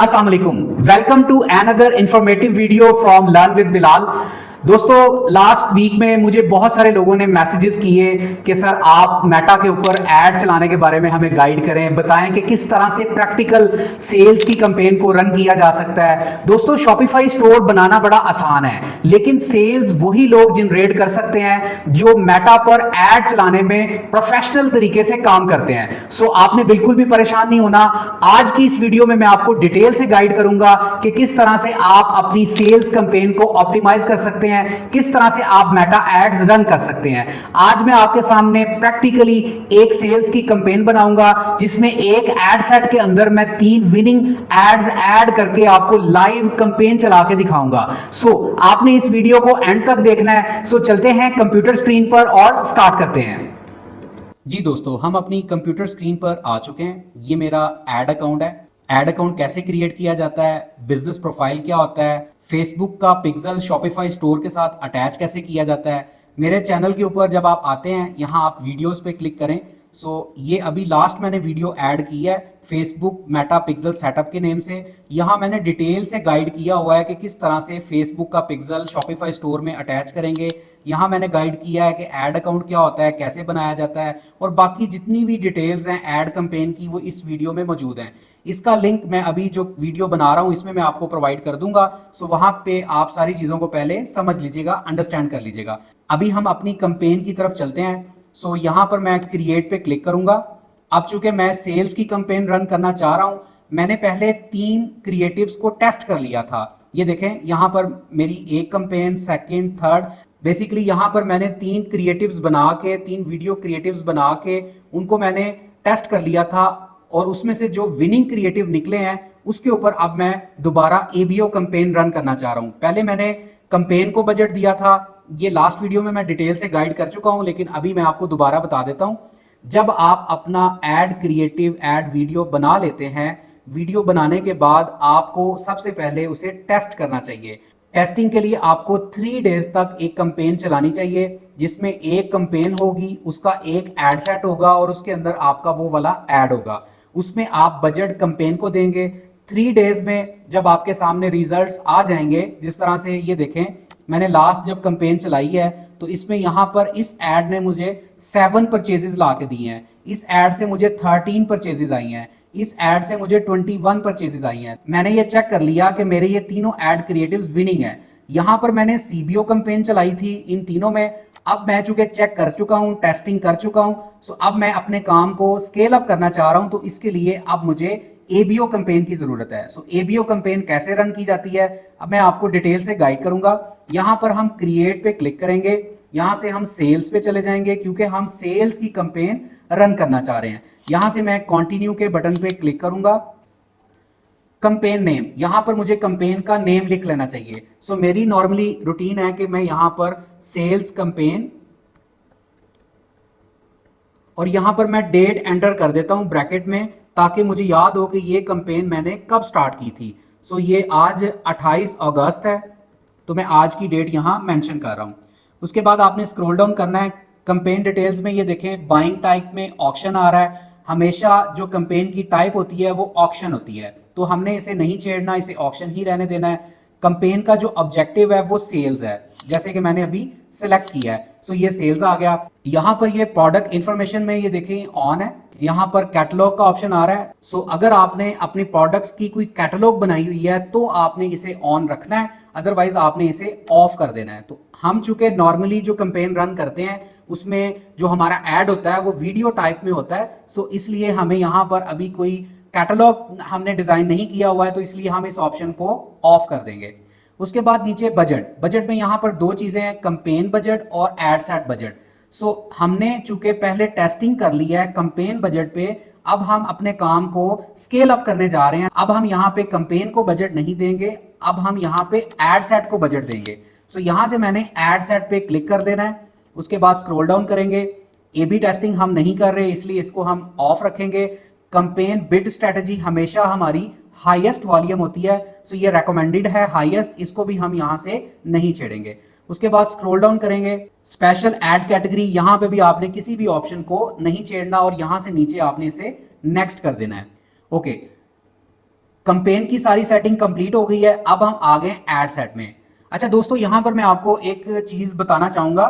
अस्सलाम वालेकुम, welcome to another informative video from learn with Bilal. दोस्तों, लास्ट वीक में मुझे बहुत सारे लोगों ने मैसेजेस किए कि सर आप मेटा के ऊपर ऐड चलाने के बारे में हमें गाइड करें, बताएं कि किस तरह से प्रैक्टिकल सेल्स की कैंपेन को रन किया जा सकता है। दोस्तों, शॉपिफाई स्टोर बनाना बड़ा आसान है, लेकिन सेल्स वही लोग जनरेट कर सकते हैं जो मेटा पर ऐड चलाने में प्रोफेशनल तरीके से काम करते हैं। सो आपने बिल्कुल भी परेशान नहीं होना। आज की इस वीडियो में मैं आपको डिटेल से गाइड करूंगा कि किस तरह से आप अपनी सेल्स कैंपेन को ऑप्टिमाइज कर सकते हैं, किस तरह से आप मेटा एड्स रन कर सकते हैं। आज मैं आपके सामने प्रैक्टिकली एक सेल्स की कैंपेन बनाऊंगा जिसमें एक एड सेट के अंदर मैं 3 विनिंग एड्स ऐड करके आपको लाइव कैंपेन चला के दिखाऊंगा। सो आपने इस वीडियो को एंड तक देखना है। सो चलते हैं कंप्यूटर स्क्रीन पर और स्टार्ट करते हैं। जी दोस्तों, हम अपनी कंप्यूटर स्क्रीन पर आ चुके हैं। ये मेरा एड अकाउंट है। एड अकाउंट कैसे क्रिएट किया जाता है, बिजनेस प्रोफाइल क्या होता है, फेसबुक का पिक्सल शॉपिफाई स्टोर के साथ अटैच कैसे किया जाता है। मेरे चैनल के ऊपर जब आप आते हैं, यहाँ आप वीडियोस पे क्लिक करें। ये अभी लास्ट मैंने वीडियो ऐड की है फेसबुक मेटा पिक्सल सेटअप के नेम से। यहाँ मैंने डिटेल से गाइड किया हुआ है कि किस तरह से फेसबुक का पिक्सल शॉपिफाई स्टोर में अटैच करेंगे। यहाँ मैंने गाइड किया है कि ऐड अकाउंट क्या होता है, कैसे बनाया जाता है, और बाकी जितनी भी डिटेल्स हैं ऐड कैंपेन की वो इस वीडियो में मौजूद हैं। इसका लिंक मैं अभी जो वीडियो बना रहा हूँ इसमें मैं आपको प्रोवाइड कर दूंगा। वहां पे आप सारी चीजों को पहले समझ लीजिएगा, अंडरस्टैंड कर लीजिएगा। अभी हम अपनी कैंपेन की तरफ चलते हैं। यहाँ पर मैं क्रिएट पे क्लिक करूंगा। अब चूंकि मैं सेल्स की कैंपेन रन करना चाह रहा हूं, मैंने पहले 3 क्रिएटिव्स को टेस्ट कर लिया था। ये देखें, यहाँ पर मेरी एक कैंपेन, सेकंड, थर्ड, बेसिकली यहाँ पर मैंने 3 क्रिएटिव्स बना के, 3 वीडियो क्रिएटिव्स बना के उनको मैंने टेस्ट कर लिया था, और उसमें से जो विनिंग क्रिएटिव निकले हैं उसके ऊपर अब मैं दोबारा एबीओ कैंपेन रन करना चाह रहा हूं। पहले मैंने कैंपेन को बजट दिया था, ये लास्ट वीडियो में मैं डिटेल से गाइड कर चुका हूं, लेकिन अभी मैं आपको दोबारा बता देता हूं। जब आप अपना एड क्रिएटिव एड वीडियो बना लेते हैं, वीडियो बनाने के बाद आपको सबसे पहले उसे टेस्ट करना चाहिए। टेस्टिंग के लिए आपको 3 डेज तक एक कैंपेन चलानी चाहिए, जिसमें एक कैंपेन होगी, उसका एक एड सेट होगा और उसके अंदर आपका वो वाला एड होगा। उसमें आप बजट कैंपेन को देंगे। 3 डेज में जब आपके सामने रिजल्ट्स आ जाएंगे, जिस तरह से ये देखें, मैंने लास्ट जब कैंपेन चलाई है तो इसमें यहाँ पर इस एड ने मुझे 7 परचेजेस ला के दिए हैं, इस एड से मुझे 13 परचेजेस आई हैं, इस एड से मुझे 21 परचेजेस आई हैं। मैंने ये चेक कर लिया कि मेरे ये तीनों एड क्रिएटिव्स विनिंग है। यहाँ पर मैंने सीबीओ कैंपेन चलाई थी इन तीनों में। अब मैं चूंकि चेक कर चुका हूँ, टेस्टिंग कर चुका हूँ, अब मैं अपने काम को स्केल अप करना चाह रहा हूँ, तो इसके लिए अब मुझे एबीओ कैंपेन की जरूरत है। एबीओ कैंपेन कैसे रन की जाती है अब मैं आपको डिटेल से गाइड करूंगा। यहाँ पर हम क्रिएट पे क्लिक करेंगे, यहाँ से हम सेल्स पे चले जाएंगे क्योंकि हम सेल्स की कैंपेन रन करना चाह रहे हैं। यहाँ से मैं कंटिन्यू के बटन पे क्लिक करूंगा। कैंपेन नेम, यहाँ पर मुझे कैंपेन का नेम लिख लेना चाहिए। मेरी नॉर्मली रूटीन है कि मैं यहाँ पर सेल्स कैंपेन, और यहाँ पर मैं डेट एंटर कर देता हूँ ब्रैकेट में, ताकि मुझे याद हो कि ये कैंपेन मैंने कब स्टार्ट की थी। ये आज 28 अगस्त है, तो मैं आज की डेट यहाँ मेंशन कर रहा हूँ। उसके बाद आपने स्क्रॉल डाउन करना है। कैंपेन डिटेल्स में ये देखें, बाइंग टाइप में ऑक्शन आ रहा है। हमेशा जो कैंपेन की टाइप होती है वो ऑक्शन होती है, तो हमने इसे नहीं छेड़ना, इसे ऑक्शन ही रहने देना है। कैंपेन का जो ऑब्जेक्टिव है वो सेल्स है, जैसे कि मैंने अभी सिलेक्ट किया है। ये सेल्स आ गया। यहाँ पर ये प्रोडक्ट इंफॉर्मेशन में ये देखें ऑन है, यहाँ पर कैटलॉग का ऑप्शन आ रहा है। अगर आपने अपनी प्रोडक्ट्स की कोई कैटलॉग बनाई हुई है तो आपने इसे ऑन रखना है, अदरवाइज आपने इसे ऑफ कर देना है। तो हम चूंकि नॉर्मली जो कैंपेन रन करते हैं उसमें जो हमारा ऐड होता है वो वीडियो टाइप में होता है, इसलिए हमें यहाँ पर अभी कोई कैटलॉग हमने डिजाइन नहीं किया हुआ है, तो इसलिए हम इस ऑप्शन को ऑफ कर देंगे। उसके बाद नीचे बजट में यहाँ पर 2 चीजें हैं, कैंपेन बजट और एड सेट बजट। हमने चूंकि पहले टेस्टिंग कर लिया है कैंपेन बजट पे, अब हम अपने काम को स्केल अप करने जा रहे हैं। अब हम यहाँ पे कैंपेन को बजट नहीं देंगे, अब हम यहाँ पे एड सेट को बजट देंगे। यहाँ से मैंने एड सेट पे क्लिक कर देना है। उसके बाद स्क्रॉल डाउन करेंगे। एबी टेस्टिंग हम नहीं कर रहे, इसलिए इसको हम ऑफ रखेंगे। कैंपेन बिड स्ट्रेटजी हमेशा हमारी हाईएस्ट वॉल्यूम होती है, ये रेकमेंडेड है हाईएस्ट, इसको भी हम यहाँ से नहीं छेड़ेंगे। उसके बाद स्क्रॉल डाउन करेंगे। स्पेशल ऐड कैटेगरी, यहां पे भी आपने किसी भी ऑप्शन को नहीं छेड़ना और यहां से नीचे आपने इसे नेक्स्ट कर देना है। ओके, कंपेन की सारी सेटिंग कंप्लीट हो गई है, अब हम आ गए एड सेट में। अच्छा दोस्तों, यहां पर मैं आपको एक चीज बताना चाहूंगा।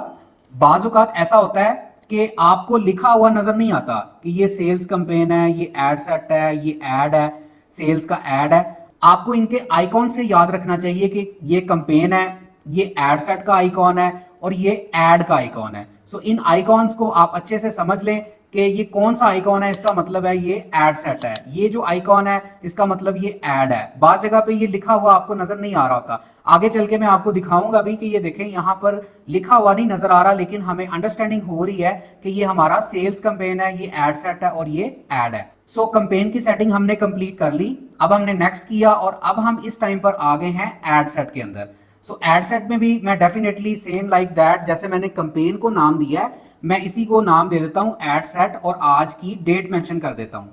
बाज़ औक़ात ऐसा होता है कि आपको लिखा हुआ नजर नहीं आता कि ये सेल्स कंपेन है, ये एड सेट है, ये एड है, सेल्स का एड है। आपको इनके आइकॉन से याद रखना चाहिए कि ये कंपेन है, ये एड सेट का आइकॉन है और ये एड का आइकॉन है। सो इन आइकॉन्स को आप अच्छे से समझ लें कि ये कौन सा आइकॉन है, इसका मतलब है ये एड सेट है। ये जो आइकॉन है इसका मतलब ये एड है। बाज जगह पे ये लिखा हुआ आपको नजर नहीं आ रहा होता, आगे चल के मैं आपको दिखाऊंगा भी कि ये देखें यहां पर लिखा हुआ नहीं नजर आ रहा, लेकिन हमें अंडरस्टैंडिंग हो रही है कि ये हमारा सेल्स कंपेन है, ये एड सेट है और ये एड है। सो कंपेन की सेटिंग हमने कंप्लीट कर ली। अब हमने नेक्स्ट किया और अब हम इस टाइम पर आ गए हैं एड सेट के अंदर। सो एड सेट में भी मैं डेफिनेटली सेम लाइक दैट, जैसे मैंने कंपेन को नाम दिया है, मैं इसी को नाम दे देता हूं एड सेट और आज की डेट मेंशन कर देता हूं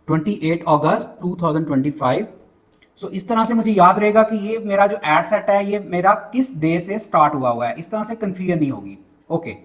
28 अगस्त 2025। सो इस तरह से मुझे याद रहेगा कि ये मेरा जो एड सेट है ये मेरा किस डे से स्टार्ट हुआ है, इस तरह से कंफ्यूजन नहीं होगी। ओके,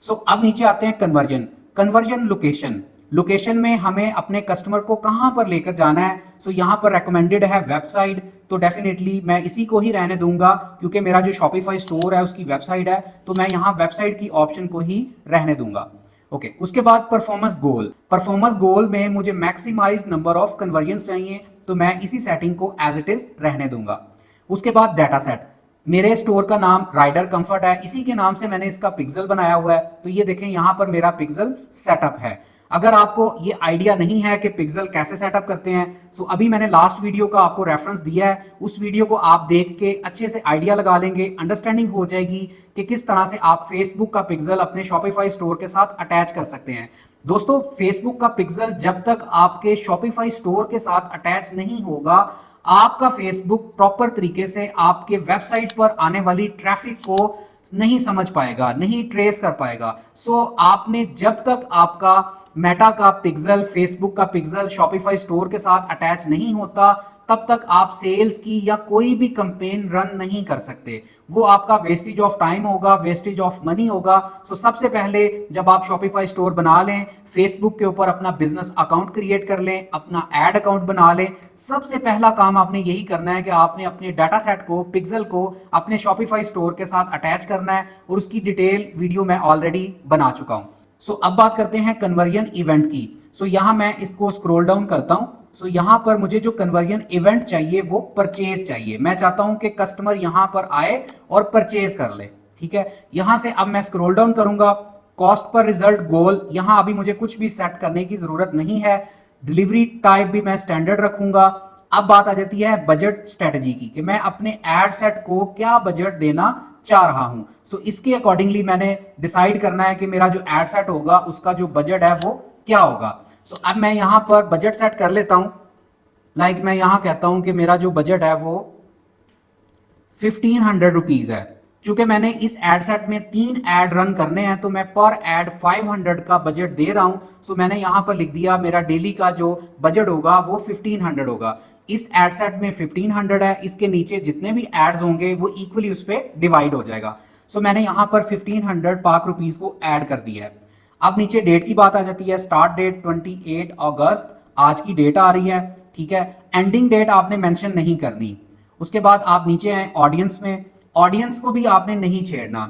सो अब नीचे आते हैं कन्वर्जन। कन्वर्जन लोकेशन, लोकेशन में हमें अपने कस्टमर को कहां पर लेकर जाना है। सो यहां पर रेकमेंडेड है वेबसाइट, तो डेफिनेटली मैं इसी को ही रहने दूंगा क्योंकि मेरा जो शॉपिफाई स्टोर है उसकी वेबसाइट है, तो मैं यहां वेबसाइट की ऑप्शन को ही रहने दूंगा। ओके, उसके बाद परफॉर्मेंस गोल। परफॉर्मेंस गोल में मुझे मैक्सिमाइज नंबर ऑफ कन्वर्जन चाहिए, तो मैं इसी सेटिंग को एज इट इज रहने दूंगा। उसके बाद डाटा सेट, मेरे स्टोर का नाम राइडर कंफर्ट है, इसी के नाम से मैंने इसका पिक्सल बनाया हुआ है, तो ये देखें यहां पर मेरा पिक्सल सेटअप है। अगर आपको ये आइडिया नहीं है कि पिक्सल कैसे सेटअप करते हैं, तो अभी मैंने लास्ट वीडियो का आपको रेफरेंस दिया है, उस वीडियो को आप देख के अच्छे से आइडिया लगा लेंगे, अंडरस्टैंडिंग हो जाएगी कि किस तरह से आप फेसबुक का पिक्सल अपने शॉपिफाई स्टोर के साथ अटैच कर सकते हैं। दोस्तों, फेसबुक का पिक्सल जब तक आपके शॉपिफाई स्टोर के साथ अटैच नहीं होगा, आपका फेसबुक प्रॉपर तरीके से आपके वेबसाइट पर आने वाली ट्रैफिक को नहीं समझ पाएगा, नहीं ट्रेस कर पाएगा। सो आपने जब तक आपका मेटा का पिक्सल, फेसबुक का पिक्सल शॉपिफाई स्टोर के साथ अटैच नहीं होता, तब तक आप सेल्स की या कोई भी कंपेन रन नहीं कर सकते। वो आपका वेस्टेज ऑफ टाइम होगा, वेस्टेज ऑफ मनी होगा। सो सबसे पहले जब आप शॉपिफाई स्टोर बना लें, फेसबुक के ऊपर अपना बिजनेस अकाउंट क्रिएट कर लें, अपना एड अकाउंट बना लें, सबसे पहला काम आपने यही करना है कि आपने अपने डाटा सेट को, पिक्सल को अपने शॉपिफाई स्टोर के साथ अटैच करना है, और उसकी डिटेल वीडियो मैं ऑलरेडी बना चुका हूं। सो अब बात करते हैं कन्वर्जन इवेंट की। सो यहां मैं इसको स्क्रॉल डाउन करता हूं। सो यहां पर मुझे जो कन्वर्जन इवेंट चाहिए वो परचेज चाहिए। मैं चाहता हूं कि कस्टमर यहां पर आए और परचेज कर ले। ठीक है, यहां से अब मैं स्क्रॉल डाउन करूंगा। कॉस्ट पर रिजल्ट गोल, यहां अभी मुझे कुछ भी सेट करने की जरूरत नहीं है। डिलीवरी टाइप भी मैं स्टैंडर्ड रखूंगा। अब बात आ जाती है बजट स्ट्रेटजी की कि मैं अपने एड सेट को क्या बजट देना चाह रहा हूं। सो इसके अकॉर्डिंगली मैंने डिसाइड करना है कि मेरा जो एड सेट होगा उसका जो बजट है वो क्या होगा। सो अब मैं यहां पर बजट सेट कर लेता हूं। लाइक मैं यहां कहता हूं कि मेरा जो बजट है वो 1500 रुपीज है। चूंकि मैंने इस एड सेट में 3 एड रन करने हैं, तो मैं पर एड 500 का बजट दे रहा हूं। सो मैंने यहां पर लिख दिया मेरा डेली का जो बजट होगा वो 1500 होगा। इस एड सेट में 1500 है, इसके नीचे जितने भी एड्स होंगे वो इक्वली उस पर डिवाइड हो जाएगा। सो मैंने यहां पर 1500 पाक रुपीज को ऐड कर दिया है। अब नीचे डेट की बात आ जाती है। स्टार्ट डेट 28 अगस्त, आज की डेट आ रही है। ठीक है, एंडिंग डेट आपने मेंशन नहीं करनी। उसके बाद आप नीचे आए ऑडियंस में। ऑडियंस को भी आपने नहीं छेड़ना।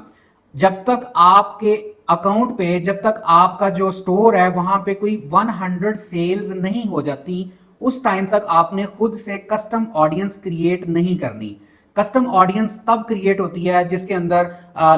जब तक आपके अकाउंट पे, जब तक आपका जो स्टोर है वहां पे कोई 100 सेल्स नहीं हो जाती, उस टाइम तक आपने खुद से कस्टम ऑडियंस क्रिएट नहीं करनी। कस्टम ऑडियंस तब क्रिएट होती है जिसके अंदर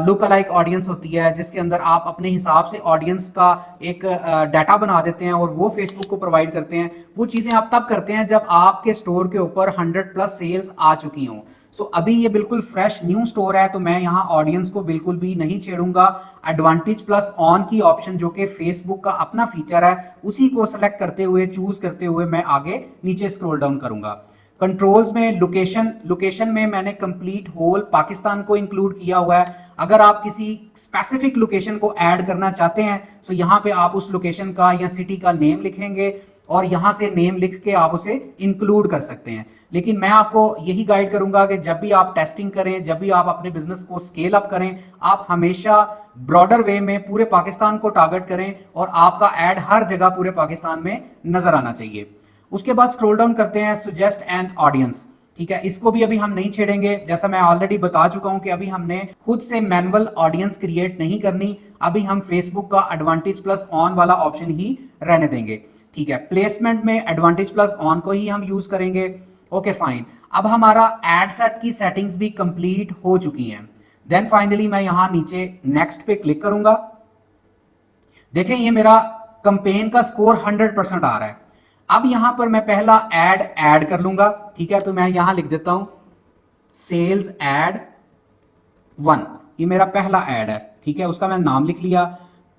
लुक अलाइक ऑडियंस होती है, जिसके अंदर आप अपने हिसाब से ऑडियंस का एक डाटा बना देते हैं और वो फेसबुक को प्रोवाइड करते हैं। वो चीजें आप तब करते हैं जब आपके स्टोर के ऊपर 100+ सेल्स आ चुकी हों। सो अभी ये बिल्कुल फ्रेश न्यू स्टोर है, तो मैं यहाँ ऑडियंस को बिल्कुल भी नहीं छेड़ूंगा। एडवांटेज प्लस ऑन की ऑप्शन जो कि फेसबुक का अपना फीचर है, उसी को सेलेक्ट करते हुए, चूज करते हुए मैं आगे नीचे स्क्रॉल डाउन करूंगा। कंट्रोल्स में लोकेशन में मैंने कंप्लीट होल पाकिस्तान को इंक्लूड किया हुआ है। अगर आप किसी स्पेसिफिक लोकेशन को ऐड करना चाहते हैं, तो यहाँ पे आप उस लोकेशन का या सिटी का नेम लिखेंगे और यहां से नेम लिख के आप उसे इंक्लूड कर सकते हैं। लेकिन मैं आपको यही गाइड करूंगा कि जब भी आप टेस्टिंग करें, जब भी आप अपने बिजनेस को स्केल अप करें, आप हमेशा ब्रॉडर वे में पूरे पाकिस्तान को टारगेट करें और आपका एड हर जगह पूरे पाकिस्तान में नजर आना चाहिए। उसके बाद स्क्रॉल डाउन करते हैं सुजेस्ट एन ऑडियंस। ठीक है, इसको भी अभी हम नहीं छेड़ेंगे, जैसा मैं ऑलरेडी बता चुका हूं कि अभी हमने खुद से मैनुअल ऑडियंस क्रिएट नहीं करनी। अभी हम फेसबुक का एडवांटेज प्लस ऑन वाला ऑप्शन ही रहने देंगे। ठीक है, प्लेसमेंट में एडवांटेज प्लस ऑन को ही हम यूज करेंगे। ओके फाइन, अब हमारा एड सेट की सेटिंग्स भी कंप्लीट हो चुकी हैं। देन फाइनली मैं यहां नीचे नेक्स्ट पे क्लिक करूंगा। देखें ये मेरा कंपेन का स्कोर 100% आ रहा है। अब यहां पर मैं पहला ऐड कर लूंगा। ठीक है, तो मैं यहां लिख देता हूं सेल्स ऐड 1, ये मेरा पहला ऐड है। ठीक है, उसका मैंने नाम लिख लिया।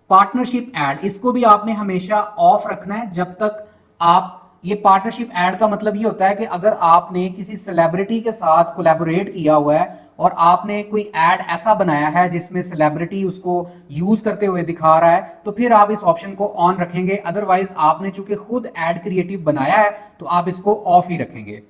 पार्टनरशिप ऐड, इसको भी आपने हमेशा ऑफ रखना है जब तक आप, ये पार्टनरशिप ऐड का मतलब ये होता है कि अगर आपने किसी सेलिब्रिटी के साथ कोलैबोरेट किया हुआ है और आपने कोई ऐड ऐसा बनाया है जिसमें सेलिब्रिटी उसको यूज करते हुए दिखा रहा है, तो फिर आप इस ऑप्शन को ऑन रखेंगे। अदरवाइज आपने चूंकि खुद ऐड क्रिएटिव बनाया है तो आप इसको ऑफ ही रखेंगे।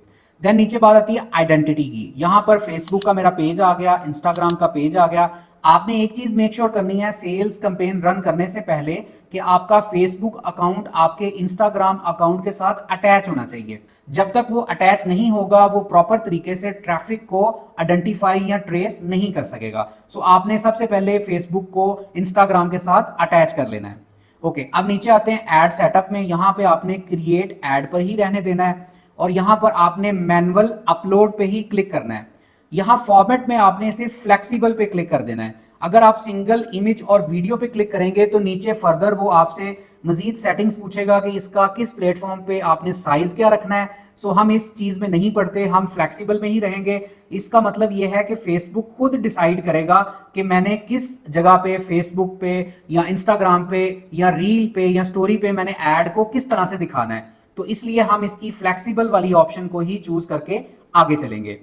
देन नीचे बात आती है आइडेंटिटी की। यहां पर फेसबुक का मेरा पेज आ गया, इंस्टाग्राम का पेज आ गया। आपने एक चीज मेक श्योर करनी है सेल्स कैंपेन रन करने से पहले कि आपका फेसबुक अकाउंट आपके इंस्टाग्राम अकाउंट के साथ अटैच होना चाहिए। जब तक वो अटैच नहीं होगा वो प्रॉपर तरीके से ट्रैफिक को आइडेंटिफाई या ट्रेस नहीं कर सकेगा। सो आपने सबसे पहले फेसबुक को इंस्टाग्राम के साथ अटैच कर लेना है। ओके, अब नीचे आते हैं एड सेटअप में। यहां पे आपने क्रिएट एड पर ही रहने देना है और यहां पर आपने मैनुअल अपलोड पे ही क्लिक करना है। यहां फॉर्मेट में आपने इसे फ्लेक्सिबल पे क्लिक कर देना है। अगर आप सिंगल इमेज और वीडियो पे क्लिक करेंगे तो नीचे फर्दर वो आपसे मजीद सेटिंग्स पूछेगा कि इसका किस प्लेटफॉर्म पे आपने साइज क्या रखना है। सो हम इस चीज में नहीं पढ़ते, हम फ्लेक्सिबल में ही रहेंगे। इसका मतलब यह है कि फेसबुक खुद डिसाइड करेगा कि मैंने किस जगह पे, फेसबुक पे या इंस्टाग्राम पे या रील पे या स्टोरी पे मैंने ऐड को किस तरह से दिखाना है। तो इसलिए हम इसकी फ्लेक्सिबल वाली ऑप्शन को ही चूज करके आगे चलेंगे।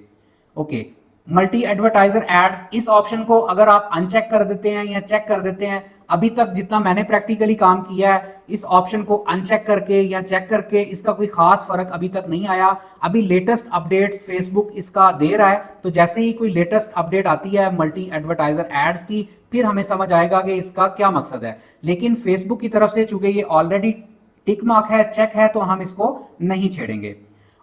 ओके, मल्टी एडवर्टाइजर एड्स, इस ऑप्शन को अगर आप अनचेक कर देते हैं या चेक कर देते हैं, अभी तक जितना मैंने प्रैक्टिकली काम किया है इस ऑप्शन को अनचेक करके या चेक करके इसका कोई खास फर्क अभी तक नहीं आया। अभी लेटेस्ट अपडेट्स फेसबुक इसका दे रहा है, तो जैसे ही कोई लेटेस्ट अपडेट आती है मल्टी एडवर्टाइजर एड्स की, फिर हमें समझ आएगा कि इसका क्या मकसद है। लेकिन फेसबुक की तरफ से चूंकि ये ऑलरेडी टिक मार्क है, चेक है, तो हम इसको नहीं छेड़ेंगे।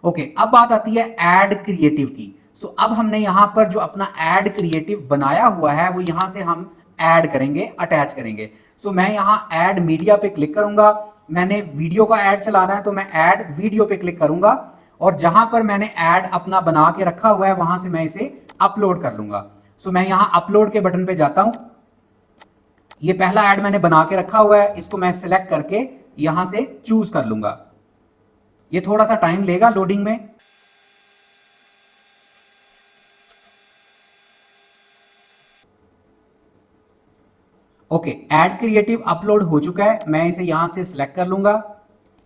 ओके, अब बात आती है एड क्रिएटिव की। सो अब हमने यहां पर जो अपना एड क्रिएटिव बनाया हुआ है वो यहां से हम ऐड करेंगे, अटैच करेंगे। सो मैं यहां ऐड मीडिया पे क्लिक करूंगा। मैंने वीडियो का ऐड चलाना है तो मैं ऐड वीडियो पे क्लिक करूंगा और जहां पर मैंने ऐड अपना बना के रखा हुआ है वहां से मैं इसे अपलोड कर लूंगा। सो मैं यहां अपलोड के बटन पे जाता हूं। ये पहला ऐड मैंने बना के रखा हुआ है, इसको मैं सिलेक्ट करके यहां से चूज कर लूंगा। ये थोड़ा सा टाइम लेगा लोडिंग में। ओके, एड क्रिएटिव अपलोड हो चुका है। मैं इसे यहां से सिलेक्ट कर लूंगा,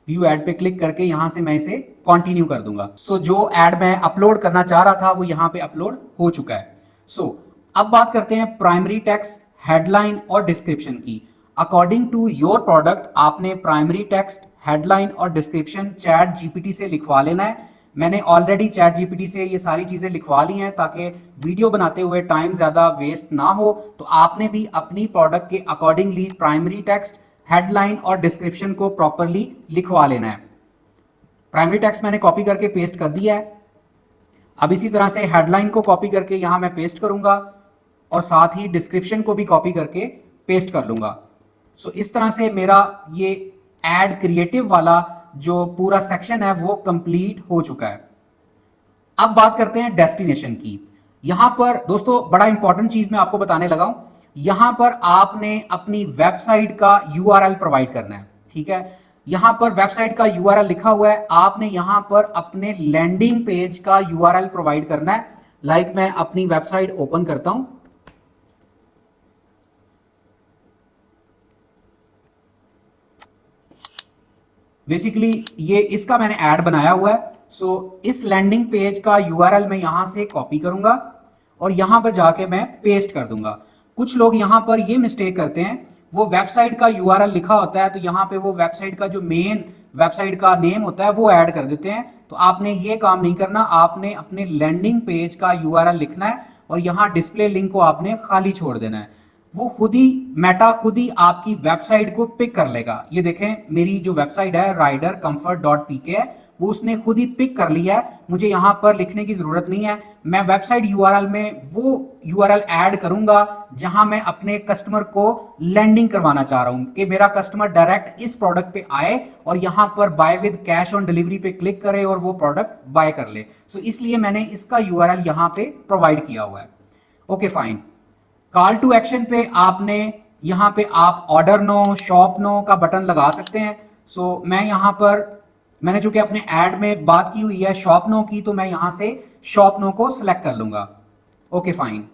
व्यू एड पे क्लिक करके यहां से मैं इसे कंटिन्यू कर दूंगा। सो जो एड मैं अपलोड करना चाह रहा था वो यहां पे अपलोड हो चुका है। सो अब बात करते हैं प्राइमरी टेक्स्ट, हेडलाइन और डिस्क्रिप्शन की। अकॉर्डिंग टू योर प्रोडक्ट आपने प्राइमरी टेक्स्ट, हेडलाइन और डिस्क्रिप्शन चैट जीपीटी से लिखवा लेना है। मैंने ऑलरेडी चैट जीपीटी से ये सारी चीजें लिखवा ली हैं ताकि वीडियो बनाते हुए टाइम ज्यादा वेस्ट ना हो। तो आपने भी अपनी प्रोडक्ट के अकॉर्डिंगली प्राइमरी टेक्स्ट, हेडलाइन और डिस्क्रिप्शन को प्रॉपरली लिखवा लेना है। प्राइमरी टेक्स्ट मैंने कॉपी करके पेस्ट कर दिया है। अब इसी तरह से हेडलाइन को कॉपी करके यहां मैं पेस्ट करूंगा और साथ ही डिस्क्रिप्शन को भी कॉपी करके पेस्ट कर लूंगा। सो इस तरह से मेरा ये एड क्रिएटिव वाला जो पूरा सेक्शन है वो कंप्लीट हो चुका है। अब बात करते हैं डेस्टिनेशन की। यहां पर दोस्तों बड़ा इंपॉर्टेंट चीज मैं आपको बताने लगा हूं। यहां पर आपने अपनी वेबसाइट का यूआरएल प्रोवाइड करना है। ठीक है, यहां पर वेबसाइट का यूआरएल लिखा हुआ है, आपने यहां पर अपने लैंडिंग पेज का यूआरएल प्रोवाइड करना है। लाइक मैं अपनी वेबसाइट ओपन करता हूं। बेसिकली ये इसका मैंने ऐड बनाया हुआ है। सो इस लैंडिंग पेज का यूआरएल मैं यहां से कॉपी करूंगा और यहां पर जाके मैं पेस्ट कर दूंगा। कुछ लोग यहां पर ये मिस्टेक करते हैं, वो वेबसाइट का यूआरएल लिखा होता है तो यहां पे वो वेबसाइट का जो मेन वेबसाइट का नेम होता है वो ऐड कर देते हैं। तो आपने ये काम नहीं करना, आपने अपने लैंडिंग पेज का यूआरएल लिखना है और यहाँ डिस्प्ले लिंक को आपने खाली छोड़ देना है। वो खुद ही मेटा खुद ही आपकी वेबसाइट को पिक कर लेगा। ये देखें मेरी जो वेबसाइट है ridercomfort.pk है, वो उसने खुद ही पिक कर लिया है, मुझे यहां पर लिखने की जरूरत नहीं है। मैं वेबसाइट यूआरएल में वो यूआरएल ऐड करूंगा जहां मैं अपने कस्टमर को लैंडिंग करवाना चाह रहा हूं कि मेरा कस्टमर डायरेक्ट इस प्रोडक्ट पे आए और यहां पर buy with cash on delivery पे क्लिक करे और वो प्रोडक्ट बाय कर ले। सो इसलिए मैंने इसका यूआरएल यहां पे प्रोवाइड किया हुआ है। Okay fine. Call to action पे आपने यहां पे आप ऑर्डर नो, शॉप नो का बटन लगा सकते हैं। सो मैं यहां पर मैंने चूंकि अपने ऐड में बात की हुई है शॉप नो की, तो मैं यहां से शॉप नो को सिलेक्ट कर लूंगा। Okay fine.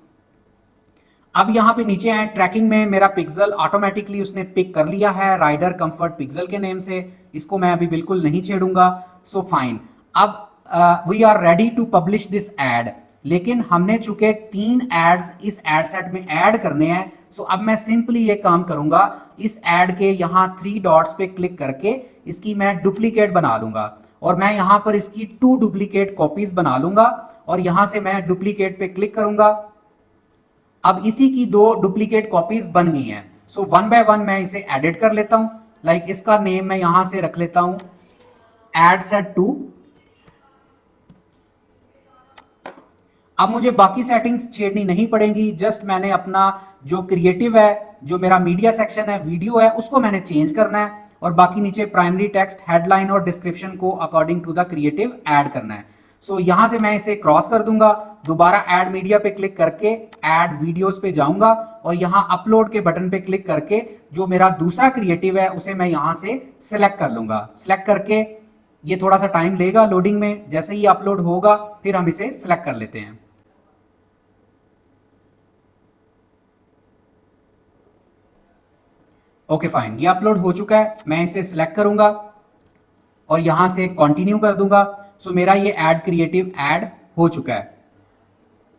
अब यहां पे नीचे आए, ट्रैकिंग में मेरा पिक्सल ऑटोमेटिकली उसने पिक कर लिया है राइडर कंफर्ट पिक्सल के नेम से, इसको मैं अभी बिल्कुल नहीं छेड़ूंगा। So fine. अब we are ready to publish this ad, लेकिन हमने चूंकि 3 एड्स इस एड सेट में ऐड करने हैं। सो अब मैं सिंपली ये काम करूंगा, इस एड के यहां 3 डॉट्स पे क्लिक करके इसकी मैं डुप्लीकेट बना लूंगा और मैं यहां पर इसकी 2 डुप्लीकेट कॉपीज बना लूंगा और यहां से मैं डुप्लीकेट पे क्लिक करूंगा। अब इसी की 2 डुप्लीकेट कॉपीज बन गई हैं। सो 1 बाय 1 मैं इसे एडिट कर लेता हूं। लाइक इसका नेम मैं यहां से रख लेता हूं एड सेट 2। अब मुझे बाकी सेटिंग्स छेड़नी नहीं पड़ेंगी, जस्ट मैंने अपना जो क्रिएटिव है, जो मेरा मीडिया सेक्शन है, वीडियो है, उसको मैंने चेंज करना है और बाकी नीचे प्राइमरी टेक्स्ट, हेडलाइन और डिस्क्रिप्शन को according to the creative add करना है। सो यहां से मैं इसे क्रॉस कर दूंगा, दोबारा ऐड मीडिया पे क्लिक करके ऐड वीडियोस पे जाऊंगा और यहां अपलोड के बटन पे क्लिक करके जो मेरा दूसरा क्रिएटिव है उसे मैं यहां से सिलेक्ट कर लूंगा। सिलेक्ट करके ये थोड़ा सा टाइम लेगा लोडिंग में, जैसे ही अपलोड होगा फिर हम इसे सिलेक्ट कर लेते हैं। ओके फाइन, ये अपलोड हो चुका है। मैं इसे सिलेक्ट करूंगा और यहां से कंटिन्यू कर दूंगा। सो मेरा ये ऐड क्रिएटिव ऐड हो चुका है।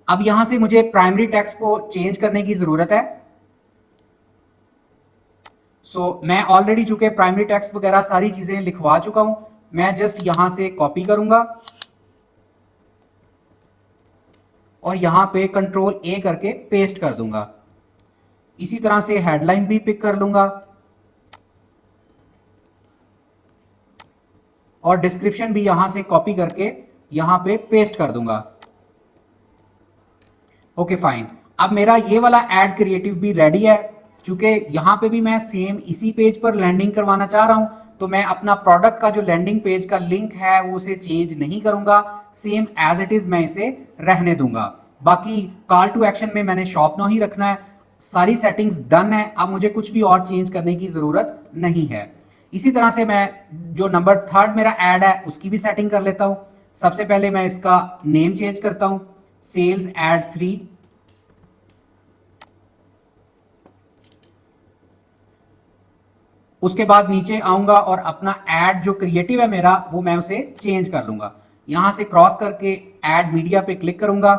अब यहां से मुझे प्राइमरी टेक्स्ट को चेंज करने की जरूरत है। सो मैं ऑलरेडी चूंकि प्राइमरी टेक्स्ट वगैरह सारी चीजें लिखवा चुका हूं, मैं जस्ट यहां से कॉपी करूंगा और यहां पे कंट्रोल ए करके पेस्ट कर दूंगा। इसी तरह से हेडलाइन भी पिक कर लूंगा और डिस्क्रिप्शन भी यहां से कॉपी करके यहां पे पेस्ट कर दूंगा। Okay fine. अब मेरा ये वाला ऐड क्रिएटिव भी रेडी है। चूंकि यहां पे भी मैं सेम इसी पेज पर लैंडिंग करवाना चाह रहा हूं, तो मैं अपना प्रोडक्ट का जो लैंडिंग पेज का लिंक है वो उसे चेंज नहीं करूंगा, सेम एज इट इज मैं इसे रहने दूंगा। बाकी कॉल टू एक्शन में मैंने शॉप नो ही रखना है। सारी सेटिंग्स डन है, अब मुझे कुछ भी और चेंज करने की जरूरत नहीं है। इसी तरह से मैं जो नंबर 3 मेरा ऐड है उसकी भी सेटिंग कर लेता हूं। सबसे पहले मैं इसका नेम चेंज करता हूं, सेल्स एड 3। उसके बाद नीचे आऊंगा और अपना ऐड जो क्रिएटिव है मेरा वो मैं उसे चेंज कर लूंगा। यहां से क्रॉस करके ऐड मीडिया पे क्लिक करूंगा।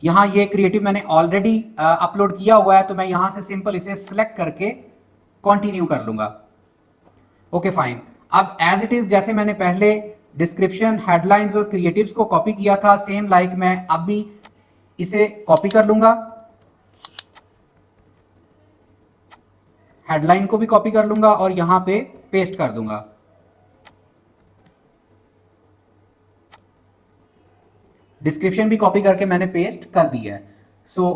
यहां ये क्रिएटिव मैंने ऑलरेडी अपलोड किया हुआ है, तो मैं यहां से सिंपल इसे सिलेक्ट करके कंटिन्यू कर लूंगा। Okay fine. अब एज इट इज जैसे मैंने पहले डिस्क्रिप्शन, हेडलाइंस और क्रिएटिव्स को कॉपी किया था, सेम लाइक मैं अब भी इसे कॉपी कर लूंगा, हेडलाइन को भी कॉपी कर लूंगा और यहां पे पेस्ट कर दूंगा। डिस्क्रिप्शन भी कॉपी करके मैंने पेस्ट कर दिया है। सो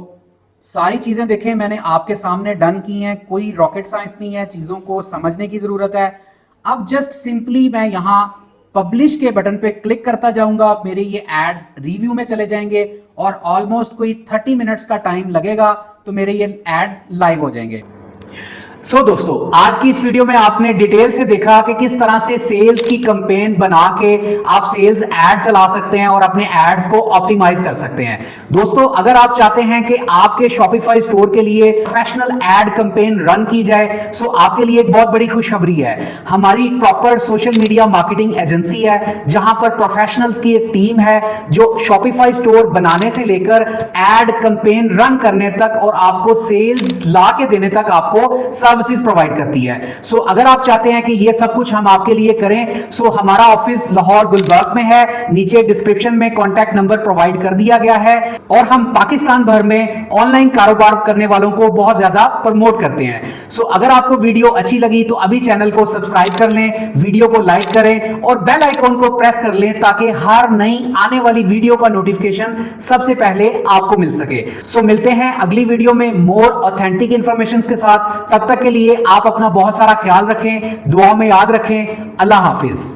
सारी चीजें देखें मैंने आपके सामने डन की हैं, कोई रॉकेट साइंस नहीं है, चीजों को समझने की जरूरत है। अब जस्ट सिंपली मैं यहां पब्लिश के बटन पे क्लिक करता जाऊंगा, मेरे ये एड्स रिव्यू में चले जाएंगे और ऑलमोस्ट कोई 30 मिनट्स का टाइम लगेगा तो मेरे ये एड्स लाइव हो जाएंगे। सो दोस्तों, आज की इस वीडियो में आपने डिटेल से देखा कि किस तरह से सेल्स की कैंपेन बना के आप सेल्स ऐड चला सकते हैं और अपने एड्स को ऑप्टिमाइज कर सकते हैं। दोस्तों, अगर आप चाहते हैं कि आपके शॉपिफाई स्टोर के लिए प्रोफेशनल एड कैंपेन रन की जाए, सो आपके लिए एक बहुत बड़ी खुशखबरी है। हमारी proper social media marketing agency है जहां पर प्रोफेशनल्स की एक टीम है जो शॉपिफाई स्टोर बनाने से लेकर एड कैंपेन रन करने तक और आपको सेल्स ला के देने तक आपको सर्विसेज प्रोवाइड करती है। सो अगर आप चाहते हैं कि ये सब कुछ हम आपके लिए करें, सो हमारा ऑफिस लाहौर गुलबर्ग में है। नीचे डिस्क्रिप्शन में कॉन्टैक्ट नंबर प्रोवाइड कर दिया गया है। और हम पाकिस्तान भर में ऑनलाइन कारोबार करने वालों को बहुत ज्यादा प्रमोट करते हैं। सो अगर आपको वीडियो अच्छी लगी तो अभी चैनल को सब्सक्राइब कर लें, वीडियो को लाइक करें और बेल आइकॉन को प्रेस कर लें ताकि हर नई आने वाली वीडियो का नोटिफिकेशन सबसे पहले आपको मिल सके। सो मिलते हैं अगली वीडियो में मोर ऑथेंटिक इंफॉर्मेशन के साथ। तब तक के लिए आप अपना बहुत सारा ख्याल रखें, दुआओं में याद रखें। अल्लाह हाफिज।